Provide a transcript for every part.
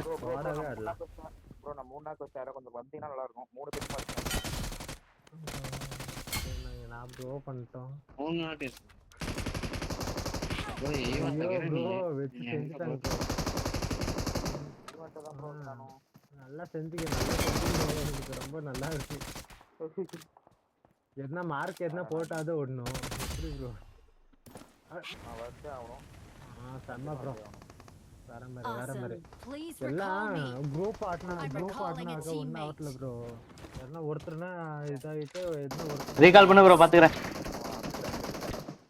ஸ்குவாடாவே ஆடலாம். ப்ரோ நான் 3 நாக்கு வச்சார கொஞ்சம் வந்தீங்கன்னா நல்லா இருக்கும். 3 பேர் மாதிரி நான் ப்ரோ பண்ணிட்டோம். 3 நாக்கு ப்ரோ ப்ரோ வெச்சு செஞ்சுட்டாங்க ப்ரோ. இவன்ட்ட தான் ப்ரோ நானும் நல்லா செஞ்சுக்க ரொம்ப நல்லா இருக்கு. என்ன மார்க் என்ன போட்டாதோ ஓடணும். எப்படி ப்ரோ நான் வச்சே ஆகணும். செம்ம ப்ரோ. வேற மாதிரி எல்லாம் குரூப் ஆடினாக்க ஒன்றும் ஆகல ப்ரோ. எல்லாம் ஒருத்தர்னா இதாகிட்டு என்ன ஒருத்தர் ரீகால் பண்ணு ப்ரோ பாத்துக்கிறேன்.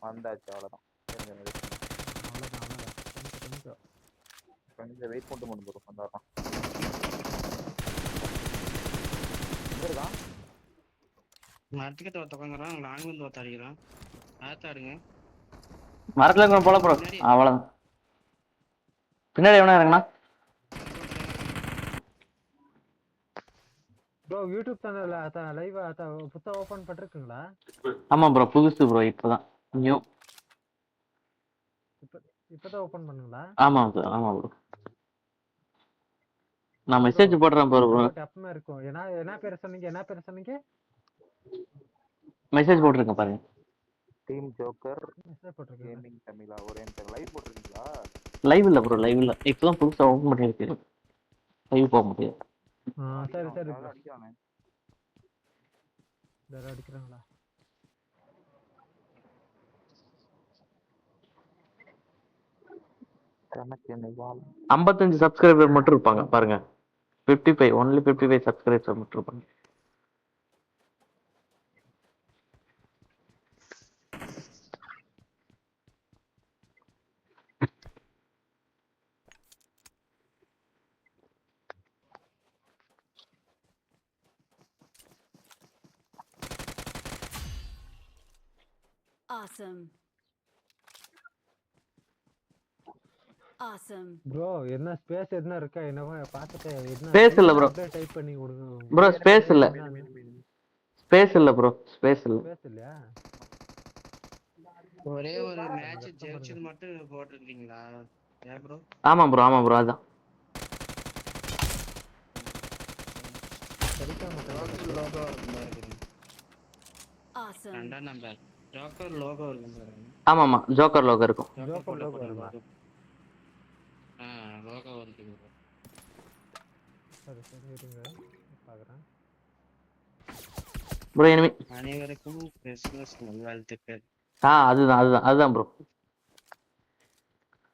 வந்தாச்சு அவ்வளோதான். கொஞ்சம் வெயிட் பண்ணிட்டு கொண்டு போகிறோம். வந்தாதான் இருக்கான் மரத்துக்கிட்ட ஒருத்தவங்கிறான். லாங் வந்து ஒருத்த அடிக்கிறான். ஆத்தாடுங்க மரத்துல போல ப்ரோ. அவ்வளவுதான். பின்னாடி எவனா இறங்கண்ணா ப்ரோ யூடியூப் சேனல்ல லைவ் புத்தகம் ஓபன் பண்ணிருக்கீங்களா? ஆமா ப்ரோ புதுசு ப்ரோ இப்பதான் நியூ. இப்பதான் ஓபன் பண்ணுங்களா? ஆமா ப்ரோ ஆமா ப்ரோ. நான் மெசேஜ் போடுறேன் ப்ரோ. டப்மா இருக்கும். என்ன பேர் சொன்னீங்க? மெசேஜ் போட்டுருக்கேன் பாருங்க. டீம் ஜோக்கர் கேமிங் தமிழா ஒரே லைவ் போட்டுருக்கீங்களா? லைவ் இல்ல ப்ரோ லைவ் இல்ல. இப்பதான் புதுசா ஓபன் பண்ணிருக்கு. லைவ் போக முடியாது. சரி அடிக்கிறானே. வேற அடிக்கிறாங்களா? 55 சப்ஸ்கிரைபர் மட்டும் இருப்பாங்க பாருங்க. 55 only 55 சப்ஸ்கிரைபர் மட்டும் இருப்பாங்க. Awesome. Bro, என்ன ஸ்பேஸ் என்ன இருக்கா? என்னவா பாத்துட்டு என்ன ஸ்பேஸ் இல்ல ப்ரோ. டைப் பண்ணி கொடுங்க ப்ரோ ஸ்பேஸ் இல்ல. ஸ்பேஸ் இல்ல ப்ரோ. ஸ்பேஸ் இல்ல. ஸ்பேஸ் இல்லையா? ஒரே ஒரு மேட்ச் ஜெயிச்சது மட்டும் போட்டுருக்கீங்களா? ஏ ப்ரோ? ஆமா ப்ரோ அதான். லோகோ இருக்கு. ஆசம். ரெண்டாம் நம்பர். ஜோக்கர் லோகோ இருக்கு பாருங்க. ஆமா ஜோக்கர் லோகோ இருக்கும். ஜோக்கர் லோகோ இருக்கு. லோகோ இருக்கு. சரி இருங்க பாக்குறேன். Bro enemy. அனைவருக்கும் கிறிஸ்மஸ் நல்வாழ்த்துக்கள். அதுதான் ப்ரோ.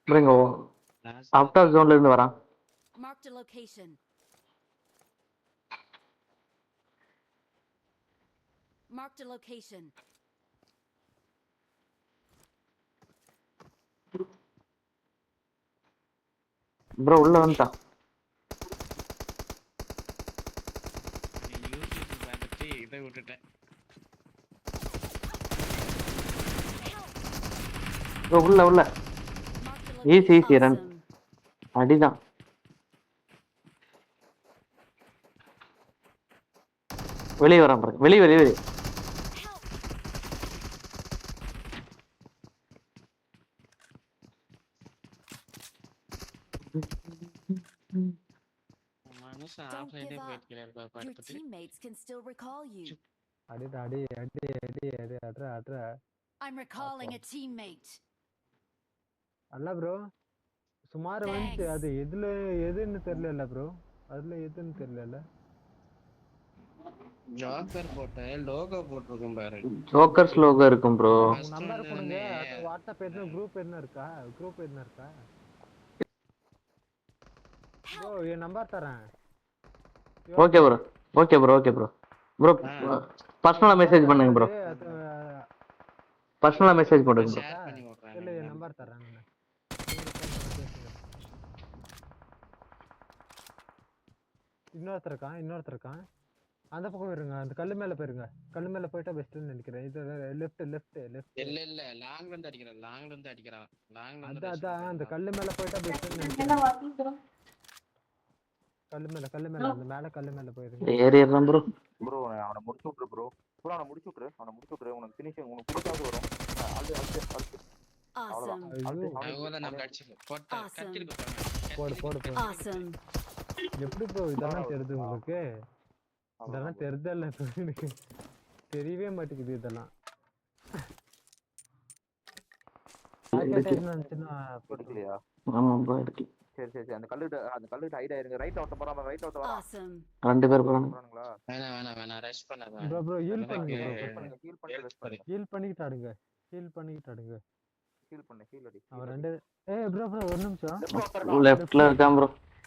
ப்ரோ அவுட் ஆஃப் ஜோன்ல இருந்து வரான். Mark the location. Mark the location. Bro உள்ள வந்துட்டான். இதை விட்டுட்டேன். ப்ரோ உள்ள ஈஸி ரன். அடிதான். வெளியே வரான் பாருங்க. வெளியே Don't give up. Your teammates can still recall you. அடி அட்ரா. I'm recalling a teammate. அல்ல ப்ரோ. சுமார் வந்து அது எதுன்னு தெரியல ப்ரோ. அதுல எதுன்னு தெரியல. ஜோக்கர் போட்ட லோகோ போட்டுருக்கும் பாரு. ஜோக்கர்ஸ் லோகோ இருக்கும் ப்ரோ. நம்பர் கொடுங்க. அது வாட்ஸ்அப் என்ன குரூப் என்ன இருக்கா? ப்ரோ என் நம்பர் தரேன். Okay bro. ப்ரோ பர்சனலா மெசேஜ் பண்ணுங்க ப்ரோ. பர்சனலா மெசேஜ் போடுங்க ப்ரோ. ஷேர் பண்ணி விடுறேன். இல்ல என் நம்பர் தரேன் நான். இன்னொருத்தர் இருக்கான். அந்த பக்கம் இருங்க. அந்த கல்லு மேல போயிருங்க. கல்லு மேல போய்ட்டா பெஸ்ட்னு நினைக்கிறேன். இது லெஃப்ட். இல்ல லாங்ல இருந்து அடிக்கிறான். அதான் அந்த கல்லு மேல போய்ட்டா பெஸ்ட்னு நினைக்கிறேன். கல்லு மேல அந்த மேல கல்லு மேல போயிருங்க. ஏறிறேன் ப்ரோ. ப்ரோ அவனை முடிச்சு விட்டுரு ப்ரோ. அவனை முடிச்சு விட்டுரு. உனக்கு பிடிக்காது வரும். Awesome. போடு. எப்படி ப்ரோ இதெல்லாம் தெரியுது உங்களுக்கு? இதெல்லாம் தெரிதல்ல எனக்கு தெரியவே மாட்டேங்குது இதெல்லாம். எடுக்கலையா? ஆமா ப்ரோ எடுக்கல. சரி அந்த கல்லுட்ட ஹைட் ஆயிருங்க. ரைட் அவுட் போறாம ரைட் அவுட் வரா. Awesome. 2 பேர் போறாங்க. போறானுங்களா? வேணாம் ரெஸ்ட் பண்ணாத. ப்ரோ ஹீல் பண்ணுங்க ப்ரோ. ஹீல் பண்ணி ரெஸ்ட் பண்ணுங்க. ஹீல் பண்ணிட்டு ஆடுங்க. ஹீல் ஹீல் பண்ணு ஹீல் அடி. அவன் ரெண்டு. ப்ரோ ஒரு நிமிஷம். லெஃப்ட்ல இருக்கான் ப்ரோ.